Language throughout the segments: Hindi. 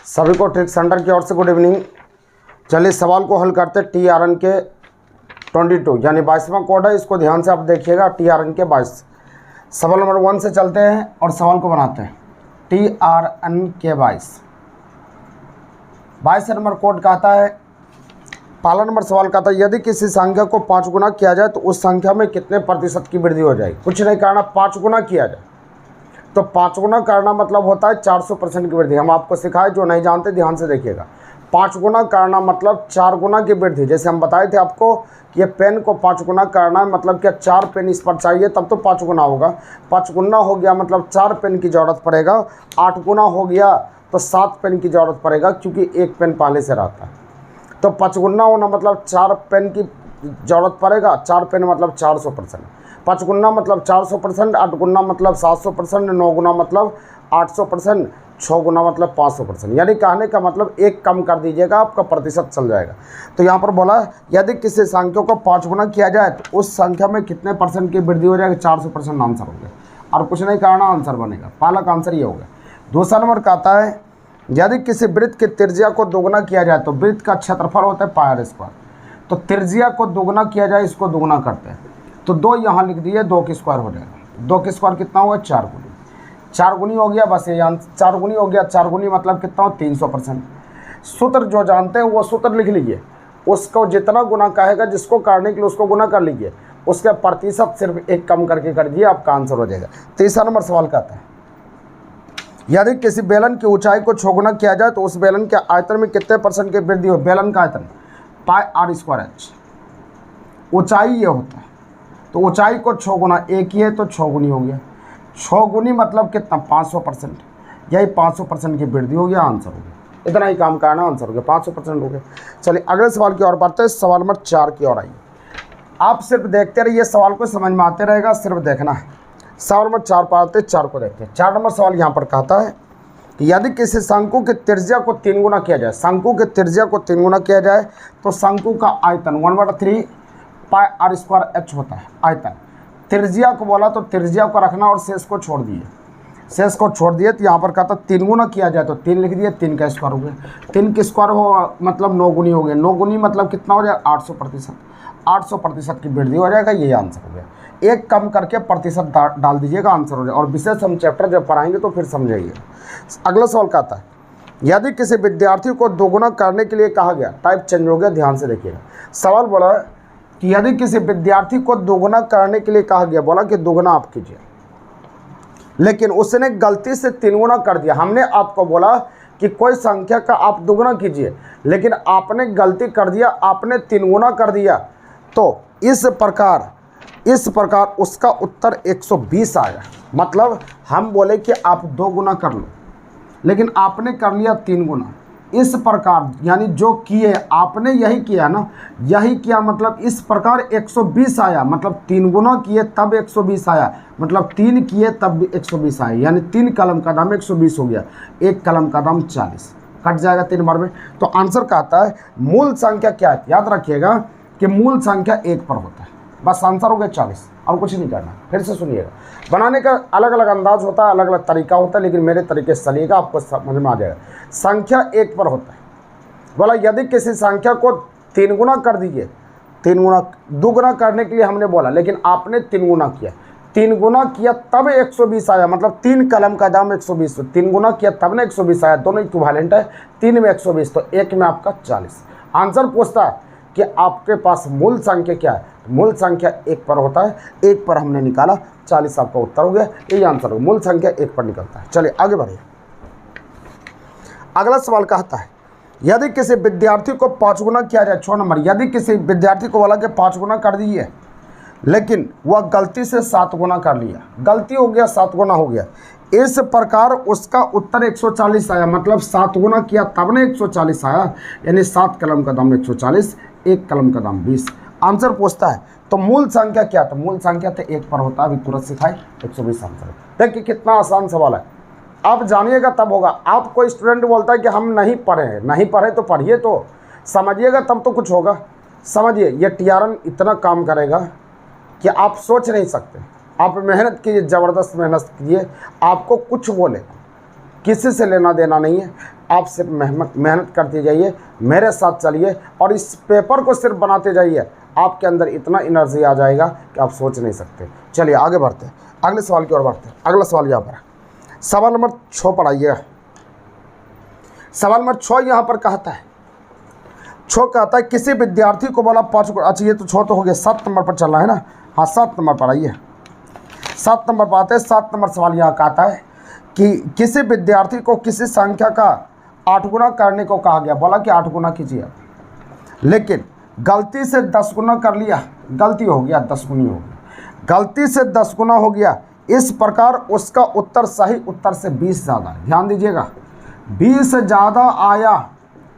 सभी को ट्रिक सेंटर की ओर से गुड इवनिंग। चलिए सवाल को हल करते हैं। TRN के 22 यानी 22वां कोड है, इसको ध्यान से आप देखिएगा। TRN के 22 सवाल नंबर 1 से चलते हैं और सवाल को बनाते हैं। TRN के 22 नंबर कोड कहता है, पहला नंबर सवाल कहता है यदि किसी संख्या को 5 गुना किया जाए तो उस संख्या में कितने प्रतिशत की वृद्धि हो जाएगी। कुछ नहीं करना, 5 गुना किया जाए तो 5 गुना करना मतलब होता है 400% की वृद्धि। हम आपको सिखाए, जो नहीं जानते ध्यान से देखिएगा। 5 गुना करना मतलब 4 गुना की वृद्धि। जैसे हम बताए थे आपको कि ये पेन को 5 गुना करना है, मतलब क्या 4 पेन इस पर चाहिए तब तो 5 गुना होगा। 5 गुना हो गया मतलब 4 पेन की ज़रूरत पड़ेगा। 8 गुना हो गया तो 7 पेन की ज़रूरत पड़ेगा, क्योंकि 1 पेन पहले से रहता है। तो 5 गुना होना मतलब 4 पेन की ज़रूरत पड़ेगा। 4 पेन मतलब 400%। 5 गुना मतलब 400%, 8 गुना मतलब 700%, 9 गुना मतलब 800%, 6 गुना मतलब 500%। यानी कहने का मतलब 1 कम कर दीजिएगा, आपका प्रतिशत चल जाएगा। तो यहाँ पर बोला यदि किसी संख्या को 5 गुना किया जाए तो उस संख्या में कितने % की वृद्धि हो जाएगी। 400% आंसर हो गया और कुछ नहीं करना, आंसर बनेगा। पहला का आंसर ये हो गया। दूसरा नंबर कहता है यदि किसी वृत्त की त्रिज्या को दोगुना किया जाए तो वृत्त का क्षेत्रफल होता है पाई r स्क्वायर। तो त्रिज्या को दोगुना किया जाए, इसको दोगुना करते हैं तो 2 यहाँ लिख दिए, 2 की स्क्वायर हो जाएगा। 2 की स्क्वायर कितना होगा, 4 गुनी। 4 गुनी हो गया, बस ये 4 गुनी हो गया। 4 गुनी मतलब कितना हो, 300%। सूत्र जो जानते हैं वो सूत्र लिख लीजिए। उसको जितना गुना कहेगा, जिसको करने के लिए उसको गुना कर लीजिए, उसके प्रतिशत सिर्फ 1 कम करके कर दीजिए, आपका आंसर हो जाएगा। तीसरा नंबर सवाल कहता है यदि किसी बेलन की ऊंचाई को 6 गुना किया जाए तो उस बेलन के आयतन में कितने % की वृद्धि हो। बेलन का आयतन पाई r स्क्वायर h, ऊंचाई ये होता है। तो ऊंचाई को 6 गुना, एक ही है तो 6 गुनी हो गया। 6 गुनी मतलब कितना, 500%। यही 500% की वृद्धि हो गया, आंसर हो गया। इतना ही काम करना, आंसर हो गया, 500% हो गया। चलिए अगले सवाल की ओर बढ़ते हैं। सवाल नंबर 4 की ओर आइए। आप सिर्फ देखते रहिए, सवाल को समझ में आते रहेगा, सिर्फ देखना है। सवाल नंबर 4 पढ़ते हैं, 4 को देखते हैं। 4 नंबर सवाल यहाँ पर कहता है कि यदि किसी शंकु की त्रिज्या को 3 गुना किया जाए, शंकु की त्रिज्या को 3 गुना किया जाए तो शंकु का आयतन 1/3 पाई r स्क्वायर h होता है। आयतन त्रिज्या को बोला तो त्रिज्या को रखना और शेष को छोड़ दिए। शेष को छोड़ दिए तो यहाँ पर कहता 3 गुना किया जाए तो 3 लिख दिए, 3 का स्क्वायर हो गया। 3 की स्क्वायर हो मतलब 9 गुनी हो गया। 9 गुनी मतलब कितना हो जाएगा, 800%। 800% की वृद्धि हो जाएगा, यही आंसर हो गया। 1 कम करके प्रतिशत डाल दीजिएगा, आंसर हो जाएगा। और विशेष हम चैप्टर जब पढ़ाएंगे तो फिर समझाइए। अगला सवाल कहता है यदि किसी विद्यार्थी को दोगुना करने के लिए कहा गया, टाइप चेंज हो गया, ध्यान से देखिएगा। सवाल बोला कि यदि किसी विद्यार्थी को दोगुना करने के लिए कहा गया, बोला कि दोगुना आप कीजिए, लेकिन उसने गलती से 3 गुना कर दिया। हमने आपको बोला कि कोई संख्या का आप दोगुना कीजिए, लेकिन आपने गलती कर दिया, आपने 3 गुना कर दिया। तो इस प्रकार उसका उत्तर 120 आया। मतलब हम बोले कि आप 2 गुना कर लो, लेकिन आपने कर लिया 3 गुना। इस प्रकार यानी जो किए आपने यही किया ना, यही किया, मतलब इस प्रकार 120 आया। मतलब 3 गुना किए तब 120 आया, मतलब 3 किए तब 120 आया। यानी 3 कलम का दाम 120 हो गया, 1 कलम का दाम 40, कट जाएगा 3 बार में। तो आंसर कहता है मूल संख्या क्या है। याद रखिएगा कि मूल संख्या 1 पर होता है, बस आंसर हो गया 40, और कुछ नहीं करना। फिर से सुनिएगा, बनाने का अलग अलग अंदाज होता है, अलग अलग तरीका होता है, लेकिन मेरे तरीके से चलिएगा, आपको समझ में आ जाएगा। संख्या 1 पर होता है। बोला यदि किसी संख्या को 3 गुना कर दीजिए, 3 गुना, 2 गुना करने के लिए हमने बोला, लेकिन आपने 3 गुना किया। 3 गुना किया तब 120 आया, मतलब 3 कलम का दाम 120। 3 गुना किया तब ना 120 आया, दोनों इक्विवेलेंट है। 3 में 120 तो 1 में आपका 40। आंसर पूछता है कि आपके पास मूल संख्या क्या है। मूल संख्या 1 पर होता है, 1 पर हमने निकाला, 40 आपका उत्तर हो गया, यही आंसर हो। मूल संख्या 1 पर निकलता है। चलिए आगे बढ़िए। अगला सवाल कहता है यदि किसी विद्यार्थी को 5 गुना किया जाए, 6 नंबर, यदि किसी विद्यार्थी को बोला कि 5 गुना कर दीजिए, लेकिन वह गलती से 7 गुना कर लिया, गलती हो गया 7 गुना हो गया। इस प्रकार उसका उत्तर 140 आया। मतलब 7 गुना किया तब ने 140 आया, यानी 7 कलम का दाम 140, 1 कलम का दाम 20। आंसर पूछता है तो मूल संख्या क्या था। मूल संख्या तो 1 पर होता है, अभी तुरंत सिखाए, 120 आंसर। देखिए कितना आसान सवाल है, आप जानिएगा तब होगा। आप कोई स्टूडेंट बोलता है कि हम नहीं पढ़े हैं, नहीं पढ़े तो पढ़िए, तो समझिएगा तब तो कुछ होगा। समझिए ये TRN इतना काम करेगा कि आप सोच नहीं सकते। आप मेहनत कीजिए, ज़बरदस्त मेहनत कीजिए, आपको कुछ बोले किसी से लेना देना नहीं है। आप सिर्फ मेहनत करते जाइए, मेरे साथ चलिए और इस पेपर को सिर्फ बनाते जाइए। आपके अंदर इतना एनर्जी आ जाएगा कि आप सोच नहीं सकते। चलिए आगे बढ़ते हैं, अगले सवाल की ओर बढ़ते हैं। अगला सवाल यहाँ पर है, सवाल नंबर 6 पर आइएगा। सवाल नंबर 6 यहाँ पर कहता है, 6 कहता है किसी विद्यार्थी को बोला 5 गुना। अच्छा ये तो 6 तो हो गया, 7 नंबर पर चलना है ना। हाँ 7 नंबर पर आइए, 7 नंबर पर आते हैं। 7 नंबर सवाल यहाँ कहता है कि किसी विद्यार्थी को किसी संख्या का 8 गुना करने को कहा गया। बोला कि 8 गुना कीजिए, लेकिन गलती से 10 गुना कर लिया, गलती हो गया 10 गुनी हो गया, गलती से 10 गुना हो गया। इस प्रकार उसका उत्तर सही उत्तर से 20 ज़्यादा है। ध्यान दीजिएगा, 20 से ज़्यादा आया।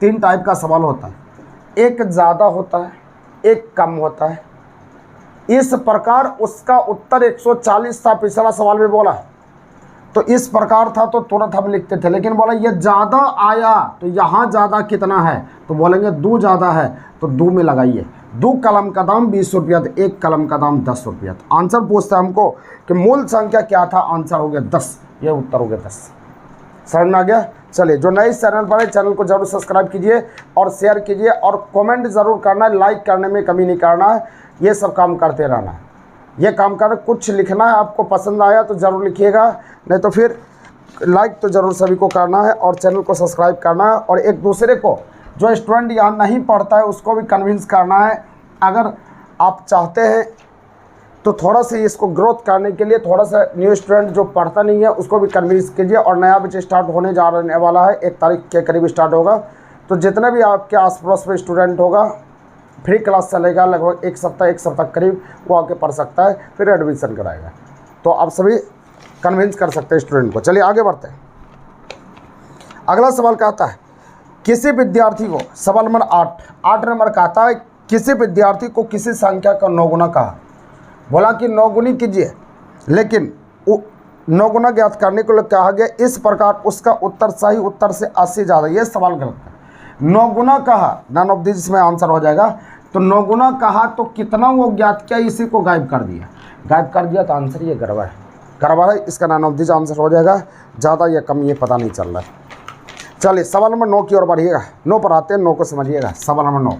3 टाइप का सवाल होता है, एक ज़्यादा होता है, एक कम होता है। इस प्रकार उसका उत्तर 140 था, पिछला सवाल में बोला तो इस प्रकार था तो तुरंत हम लिखते थे, लेकिन बोला ये ज़्यादा आया तो यहाँ ज़्यादा कितना है, तो बोलेंगे 2 ज़्यादा है तो 2 में लगाइए। 2 कलम का दाम 20 रुपया, तो 1 कलम का दाम 10 रुपया। तो आंसर पूछता है हमको कि मूल संख्या क्या था, आंसर हो गया 10, ये उत्तर हो गया 10। समझ में आ गया। चलिए, जो नए चैनल पर है चैनल को जरूर सब्सक्राइब कीजिए और शेयर कीजिए और कमेंट ज़रूर करना है, लाइक करने में कमी नहीं करना है, ये सब काम करते रहना है। ये काम कर कुछ लिखना है, आपको पसंद आया तो ज़रूर लिखिएगा, नहीं तो फिर लाइक तो ज़रूर सभी को करना है और चैनल को सब्सक्राइब करना है। और एक दूसरे को, जो स्टूडेंट यहाँ नहीं पढ़ता है उसको भी कन्विंस करना है। अगर आप चाहते हैं तो थोड़ा सा इसको ग्रोथ करने के लिए थोड़ा सा न्यू स्टूडेंट जो पढ़ता नहीं है उसको भी कन्विंस कीजिए। और नया बैच स्टार्ट होने रहने वाला है, 1 तारीख के करीब स्टार्ट होगा। तो जितने भी आपके आस पड़ोस में स्टूडेंट होगा, फ्री क्लास चलेगा लगभग 1 सप्ताह करीब, वो आके पढ़ सकता है, फिर एडमिशन कराएगा। तो आप सभी कन्विंस कर सकते हैं स्टूडेंट को। चलिए आगे बढ़ते हैं। अगला सवाल कहता है किसी विद्यार्थी को, सवाल नंबर 8 नंबर कहता है किसी विद्यार्थी को किसी संख्या का 9 गुना कहा। बोला कि 9 गुनी कीजिए, लेकिन 9 गुना ज्ञात करने को कहा गया। इस प्रकार उसका उत्तर सही उत्तर से 80 ज़्यादा। ये सवाल गलत है। 9 गुना कहा, नन ऑफ दिस में आंसर हो जाएगा। तो 9 गुना कहा तो कितना वो ज्ञात किया, इसी को गायब कर दिया। गायब कर दिया तो आंसर ये गड़बड़ है, गड़बड़ है। इसका नन ऑफ दिस आंसर हो जाएगा। ज़्यादा या कम ये पता नहीं चल रहा है। चलिए सवाल नंबर 9 की ओर बढ़िएगा। 9 पर आते हैं, 9 को समझिएगा। सवाल नंबर 9,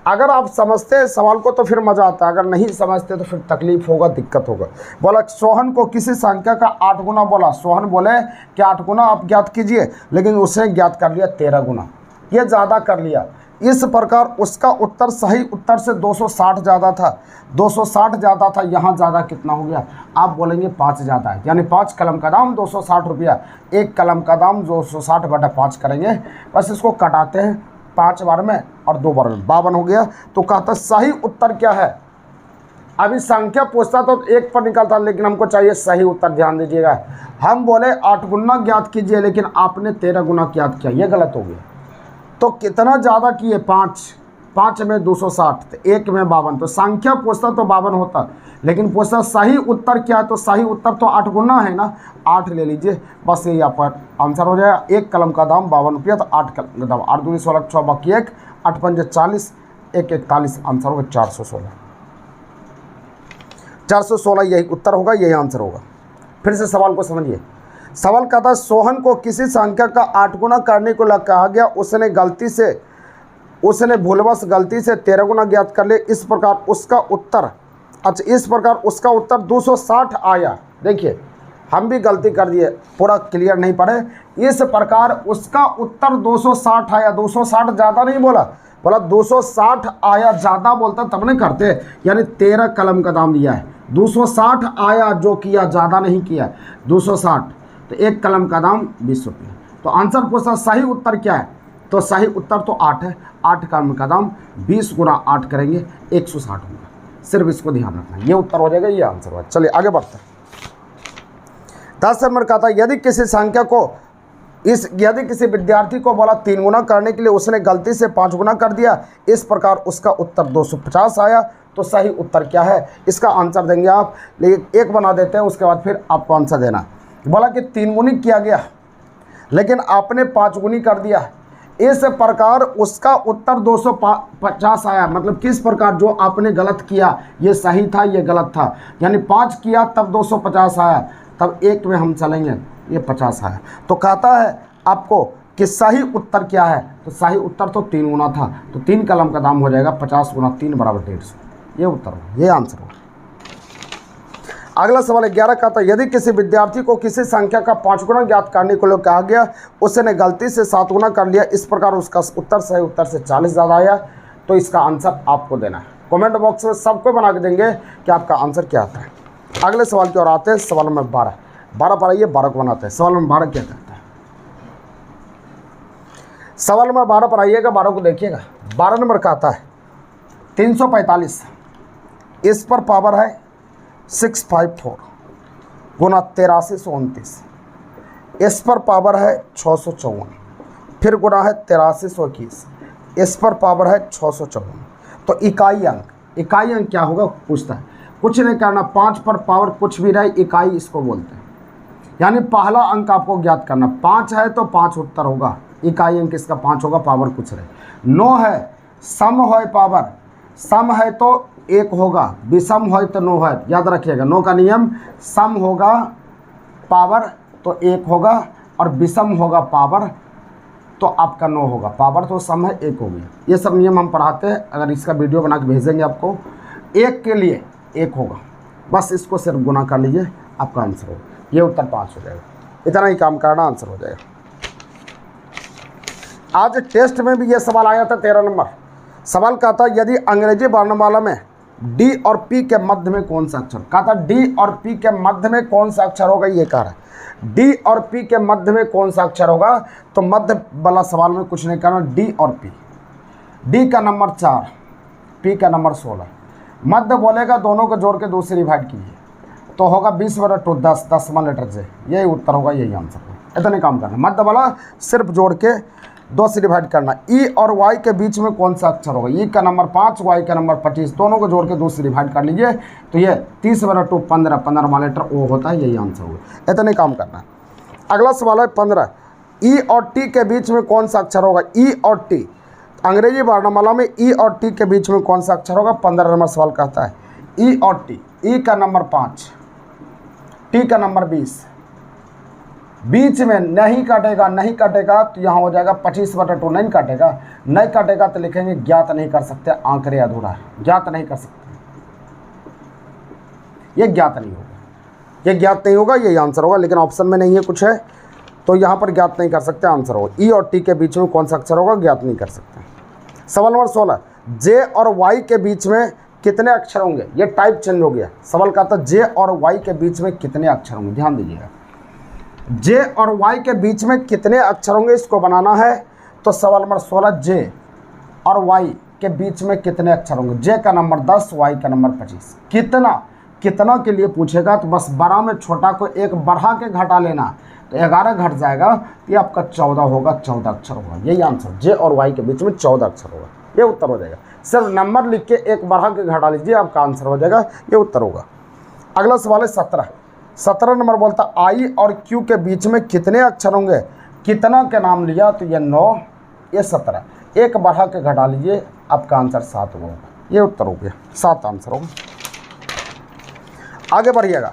अगर आप समझते हैं सवाल को तो फिर मज़ा आता है, अगर नहीं समझते तो फिर तकलीफ होगा, दिक्कत होगा। बोला सोहन को किसी संख्या का 8 गुना बोला। सोहन बोले कि 8 गुना आप ज्ञात कीजिए, लेकिन उसने ज्ञात कर लिया 13 गुना, ये ज़्यादा कर लिया। इस प्रकार उसका उत्तर सही उत्तर से 260 ज़्यादा था। 260 ज़्यादा था, यहाँ ज़्यादा कितना हो गया, आप बोलेंगे 5 ज़्यादा है। यानी 5 कलम का दाम 260 रुपया, 1 कलम का दाम 260 बटा 5 करेंगे। बस इसको कटाते हैं 5 बार में और 2 बार में, 52 हो गया। तो कहता सही उत्तर क्या है। अभी संख्या पूछता तो 1 पर निकलता, लेकिन हमको चाहिए सही उत्तर। ध्यान दीजिएगा, हम बोले 8 गुना ज्ञात कीजिए, लेकिन आपने 13 गुना ज्ञात किया, ये गलत हो गया। तो कितना ज़्यादा किए, 5 में 260, तो 1 में 52। तो संख्या पूछता तो 52 होता, लेकिन पूछता सही उत्तर क्या है, तो सही उत्तर तो 8 गुना है ना, 8 ले लीजिए। बस यही आप पर आंसर हो जाएगा। 1 कलम का दाम 52 रुपया, तो 8 कलम का दाम 8 दूनी 16, 6 बाकी 1, 8 पंजे 40, 1 41, आंसर होगा 416। 416 यही उत्तर होगा, यही आंसर होगा। फिर से सवाल को समझिए। सवाल कहता है सोहन को किसी संख्या का 8 गुना करने को कहा गया। उसने भूलवश गलती से 13 गुना ज्ञात कर ले। इस प्रकार उसका उत्तर, अच्छा इस प्रकार उसका उत्तर 260 आया। देखिए हम भी गलती कर दिए, पूरा क्लियर नहीं पढ़े। इस प्रकार उसका उत्तर 260 आया। 260 ज़्यादा नहीं बोला, बोला 260 आया। ज़्यादा बोलता तब नहीं करते, यानी 13 कलम का दाम दिया है। 260 आया जो किया, ज़्यादा नहीं किया। 260 तो 1 कलम का दाम 20 रुपये। तो आंसर पूछा सही उत्तर क्या है, तो सही उत्तर तो 8 है। 8 कलम का दाम 20 गुना 8 करेंगे, 160 होगा। सिर्फ इसको ध्यान रखना, ये उत्तर हो जाएगा, ये आंसर होगा। चलिए आगे बढ़ते हैं। 10 नंबर का था यदि किसी विद्यार्थी को बोला 3 गुना करने के लिए, उसने गलती से 5 गुना कर दिया। इस प्रकार उसका उत्तर 250 आया। तो सही उत्तर क्या है, इसका आंसर देंगे आप, लेकिन 1 बना देते हैं, उसके बाद फिर आपको आंसर देना। बोला कि 3 गुनी किया गया, लेकिन आपने 5 गुनी कर दिया। इस प्रकार उसका उत्तर 250 आया। मतलब किस प्रकार जो आपने गलत किया, ये सही था, ये गलत था। यानी 5 किया तब 250 आया, तब 1 में हम चलेंगे, ये 50 आया। तो कहता है आपको कि सही उत्तर क्या है, तो सही उत्तर तो 3 गुना था, तो 3 कलम का दाम हो जाएगा 50 गुना 3 बराबर 150। ये उत्तर हो, ये आंसर हो। अगला सवाल 11 का था, यदि किसी विद्यार्थी को किसी संख्या का 5 गुना ज्ञात करने को लिए कहा गया, उसने गलती से 7 गुना कर लिया, इस प्रकार उसका उत्तर सही उत्तर से 40 ज़्यादा आया, तो इसका आंसर आपको देना है। कमेंट बॉक्स में सबको बना के देंगे कि आपका आंसर क्या आता है। अगले सवाल की ओर आते हैं, सवाल नंबर 12 पर आइए, 12 को बनाते हैं। सवाल नंबर 12 क्या कहता है? सवाल नंबर 12 पर आइएगा, 12 को देखिएगा। 12 नंबर का आता है 345, इस पर पावर है 654 गुना 8329, इस पर पावर है 654, फिर गुना है 8321, इस पर पावर है 654। तो इकाई अंक क्या होगा पूछता है। कुछ नहीं करना, 5 पर पावर कुछ भी रहे, इकाई इसको बोलते हैं। यानी पहला अंक आपको ज्ञात करना, 5 है तो 5 उत्तर होगा, इकाई अंक इसका 5 होगा, पावर कुछ रहे। 9 है, सम है पावर, सम है तो 1 होगा, विषम है तो 9 है, याद रखिएगा 9 का नियम, सम होगा पावर तो 1 होगा, और विषम होगा पावर तो आपका 9 होगा। पावर तो सम है, 1 होगी। ये सब नियम हम पढ़ाते हैं, अगर इसका वीडियो बना के भेजेंगे आपको। 1 के लिए 1 होगा, बस इसको सिर्फ गुना कर लीजिए, आपका आंसर होगा। ये उत्तर 5 हो जाएगा। इतना ही काम करना, आंसर हो जाएगा। आज टेस्ट में भी ये सवाल आया था 13 नंबर। सवाल कहा था, यदि अंग्रेजी वर्णमाला में डी और पी के मध्य में कौन सा अक्षर, कहा था डी और पी के मध्य में कौन सा अक्षर होगा, ये कह रहा है डी और पी के मध्य में कौन सा अक्षर होगा। तो मध्य वाला सवाल में कुछ नहीं करना, डी और पी। डी का नंबर 4, पी का नंबर 16। मध्य बोलेगा, दोनों को जोड़ के 2 से डिवाइड कीजिए, तो होगा 20/2 10 10वां लेटर से, यही उत्तर होगा, यही आंसर होगा। इतने काम करना, मध्य वाला सिर्फ जोड़ के 2 से डिवाइड करना। ई और वाई के बीच में कौन सा अक्षर होगा, ई का नंबर 5, वाई का नंबर 25, दोनों को जोड़ के 2 से डिवाइड कर लीजिए, तो ये 30/2 15, 15वां लेटर ओ होता है, यही आंसर होगा। इतने काम करना। अगला सवाल है 15, ई और टी के बीच में कौन सा अक्षर होगा, ई और टी। अंग्रेजी वर्णमाला में ई और टी के बीच में कौन सा अक्षर होगा, 15 नंबर सवाल कहता है ई और टी। ई का नंबर 5, टी का नंबर 20, बीच में नहीं काटेगा, नहीं काटेगा तो यहाँ हो जाएगा 25/2, नहीं काटेगा, नहीं काटेगा तो लिखेंगे ज्ञात नहीं कर सकते, आंकड़े अधूरा है, ज्ञात नहीं कर सकते, ये ज्ञात नहीं होगा, ये ज्ञात नहीं होगा, यही आंसर होगा। लेकिन ऑप्शन में नहीं है कुछ है, तो यहाँ पर ज्ञात नहीं कर सकते, आंसर होगा ई और टी के बीच में कौन सा अक्षर होगा, ज्ञात नहीं कर सकते। सवाल नंबर 16, जे और वाई के बीच में कितने अक्षर होंगे, ये टाइप चेंज हो गया। सवाल का था जे और वाई के बीच में कितने अक्षर होंगे, ध्यान दीजिएगा, जे और वाई के बीच में कितने अक्षर होंगे, इसको बनाना है। तो सवाल नंबर 16, जे और वाई के बीच में कितने अक्षर होंगे। जे का नंबर 10, वाई का नंबर 25। कितना के लिए पूछेगा तो बस बड़ा में छोटा को एक बढ़ा के घटा लेना, तो 11 घट जाएगा, तो ये आपका 14 होगा, 14 अक्षर होगा, यही आंसर। जे और वाई के बीच में 14 अक्षर होगा, ये उत्तर हो जाएगा। सिर्फ नंबर लिख के एक बढ़ा के घटा लीजिए, आपका आंसर हो जाएगा, ये उत्तर होगा। अगला सवाल है 17 नंबर बोलता, आई और क्यू के बीच में कितने अक्षर होंगे। कितना के नाम लिया तो ये 9, ये 17, एक बढ़ा के घटा लीजिए, आपका आंसर 7 होगा, ये उत्तर हो गया, 7 आंसर होगा। आगे बढ़िएगा।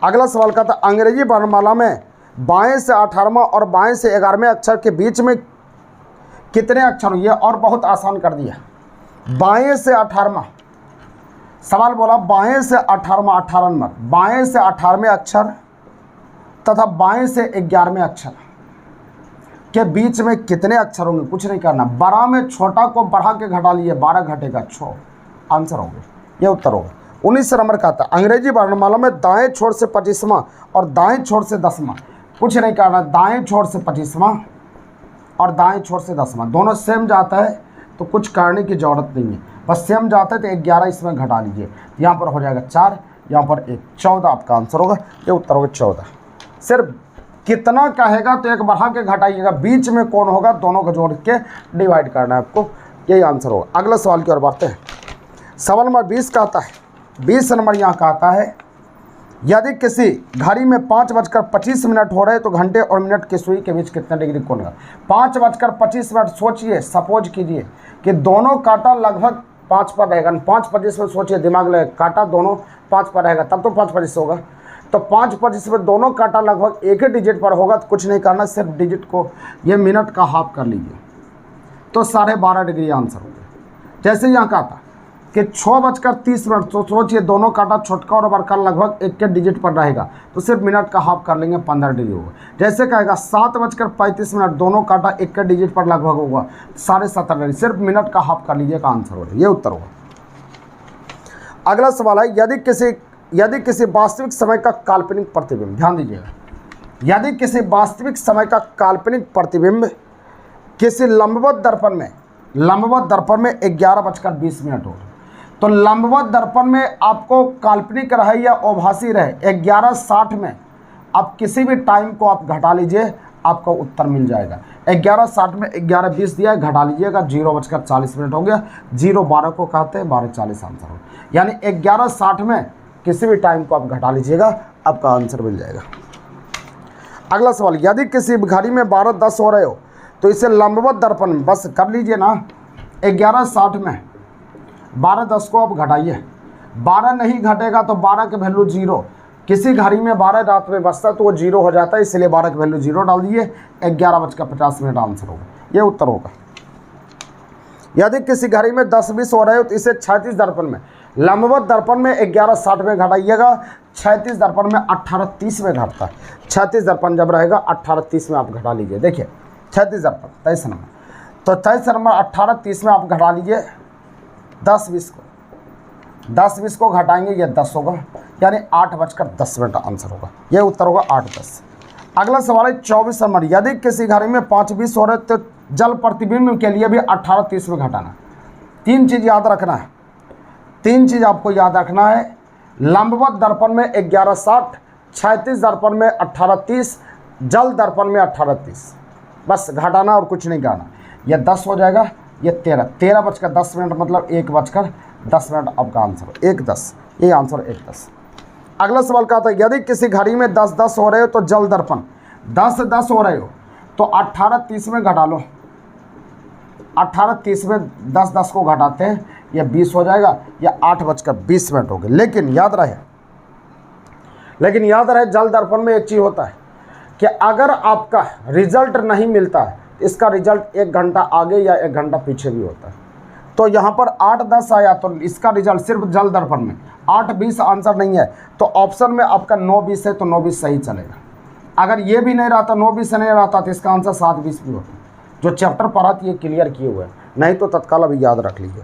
अगला सवाल का था, अंग्रेजी वर्णमाला में बाएं से 18वां और बाएं से 11वें अक्षर के बीच में कितने अक्षर होंगे, और बहुत आसान कर दिया। बाएं से 18वां सवाल बोला, बाएं से 18वां, 18 नंबर, बाएं से 18वें अक्षर तथा बाएं से 11वें अक्षर के बीच में कितने अक्षर होंगे, कुछ नहीं करना, बड़ा में छोटा को बढ़ा के घटा लिए, 12 घटेगा 6, आंसर होगा, ये उत्तर होगा। 19 नंबर का था, अंग्रेजी वर्णमाला में दाएं छोर से 25वां और दाएं छोर से 10वां, कुछ नहीं करना, दाएं छोर से 25वां और दाएं छोर से 10वां दोनों सेम जाता है, तो कुछ करने की ज़रूरत नहीं है, बस सेम जाता है तो 11 इसमें घटा लीजिए, यहाँ पर हो जाएगा 4, यहाँ पर 1, 14 आपका आंसर होगा, ये उत्तर होगा 14। सिर्फ कितना कहेगा तो एक बढ़ा के घटाइएगा, बीच में कौन होगा दोनों को जोड़ के डिवाइड करना है आपको, यही आंसर होगा। अगला सवाल की ओर बढ़ते हैं। सवाल नंबर 20 का आता है, 20 नंबर यहाँ का आता है, यदि किसी घड़ी में 5:25 हो रहे तो घंटे और मिनट की सुई के बीच कितने डिग्री कोण होगा। 5:25 सोचिए, सपोज कीजिए कि दोनों कांटा लगभग 5 पर रहेगा, 5:25 में सोचिए, दिमाग लगे, कांटा दोनों 5 पर रहेगा, तब तो 5:25 होगा। तो 5 पर जिसमें दोनों कांटा लगभग एक ही डिजिट पर होगा तो कुछ नहीं करना, सिर्फ डिजिट को ये मिनट का हाफ कर लीजिए तो 12.5 डिग्री आंसर हो गया। जैसे यहाँ कहा था कि 6:30, तो सोचिए दोनों कांटा छोटका और बड़का लगभग एक के डिजिट पर रहेगा तो सिर्फ मिनट का हाफ कर लेंगे, 15 डिग्री होगा। जैसे कहेगा 7:35, दोनों कांटा एक के डिजिट पर लगभग होगा 17.5 डिग्री, सिर्फ मिनट का हाफ कर लीजिए का आंसर होगा, ये उत्तर होगा। अगला सवाल है, यदि किसी वास्तविक समय का काल्पनिक प्रतिबिंब, ध्यान दीजिएगा, यदि किसी वास्तविक समय का काल्पनिक प्रतिबिंब किसी लंबवत दर्पण में 11:20 हो, तो लंबवत दर्पण में आपको काल्पनिक रहे या ओभासी रहे 11:60 में आप किसी भी टाइम को आप घटा लीजिए, आपको उत्तर मिल जाएगा। 11:60 में 11:20 दिया है, घटा लीजिएगा 0:40 हो गया। 0:12 को कहते हैं 12:40 आंसर हो, यानी 11:60 में किसी भी टाइम को आप घटा लीजिएगा, आपका आंसर मिल जाएगा। अगला सवाल, यदि किसी घड़ी में 12:10 हो रहे हो तो इसे लंबवत दर्पण में, बस कर लीजिए ना, 11:60 में 12:10 को आप घटाइए, 12 नहीं घटेगा तो 12 के वैल्यू 0, किसी घड़ी में 12 रात में बजता तो वो 0 हो जाता है, इसलिए 12 की वैल्यू 0 डाल दीजिए, 11:50 आंसर होगा, ये उत्तर होगा। यदि किसी घड़ी में 10:20 हो रहे हो तो इसे 36 दर्पण में, लंबवत दर्पण में 11:60 में घटाइएगा, 36 दर्पण में 18:30 में घटता है। 36 दर्पण जब रहेगा 18:30 में आप घटा लीजिए, देखिए 36 दर्पण 23 नंबर, तो 23 नंबर 18:30 में आप घटा लीजिए 10:20 को, 10:20 को घटाएंगे ये 10 होगा, यानी 8:10 आंसर होगा, ये उत्तर होगा 8:10। अगला सवाल है 24 नंबर, यदि किसी घड़ी में 5:20 हो रहे तो जल प्रतिबिंब के लिए भी 18:30 में घटाना। 3 चीज़ याद रखना है, 3 चीज़ आपको याद रखना है, लंबवत दर्पण में 11:60, 36 दर्पण में 18:30, जल दर्पण में 18:30, बस घटाना और कुछ नहीं करना। यह 10 हो जाएगा, ये 13:10 मतलब 1:10 आपका आंसर 1:10, ये आंसर 1:10। अगला सवाल क्या था, यदि किसी घड़ी में 10:10 हो रहे हो तो जल दर्पण 10:10 हो रहे हो तो 18:30 में घटा लो, 18:30 में 10:10 को घटाते हैं, यह 20 हो जाएगा, यह 8:20 हो गए। लेकिन याद रहे जल दर्पण में एक चीज़ होता है कि अगर आपका रिजल्ट नहीं मिलता है, इसका रिजल्ट 1 घंटा आगे या 1 घंटा पीछे भी होता है। तो यहाँ पर 8:10 आया तो इसका रिजल्ट सिर्फ जल दर्पण में 8:20 आंसर नहीं है, तो ऑप्शन में आपका 9:20 है तो 9:20 सही चलेगा। अगर ये भी नहीं रहता, 9:20 नहीं रहता तो इसका आंसर 7:20 भी होता। जो चैप्टर पढ़ा थी ये क्लियर किए हुए हैं, नहीं तो तत्काल अभी याद रख लीजिए।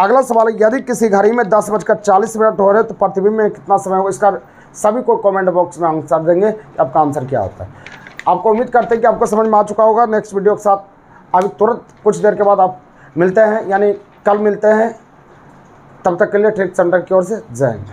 अगला सवाल है, यदि किसी घड़ी में 10:40 हो रहे तो प्रतिबिंब में कितना समय होगा, इसका सभी को कमेंट बॉक्स में आंसर देंगे कि आपका आंसर क्या होता है। आपको उम्मीद करते हैं कि आपको समझ में आ चुका होगा। नेक्स्ट वीडियो के साथ अभी तुरंत कुछ देर के बाद आप मिलते हैं, यानी कल मिलते हैं। तब तक के लिए ट्रिक सेंटर की ओर से जय हिंद।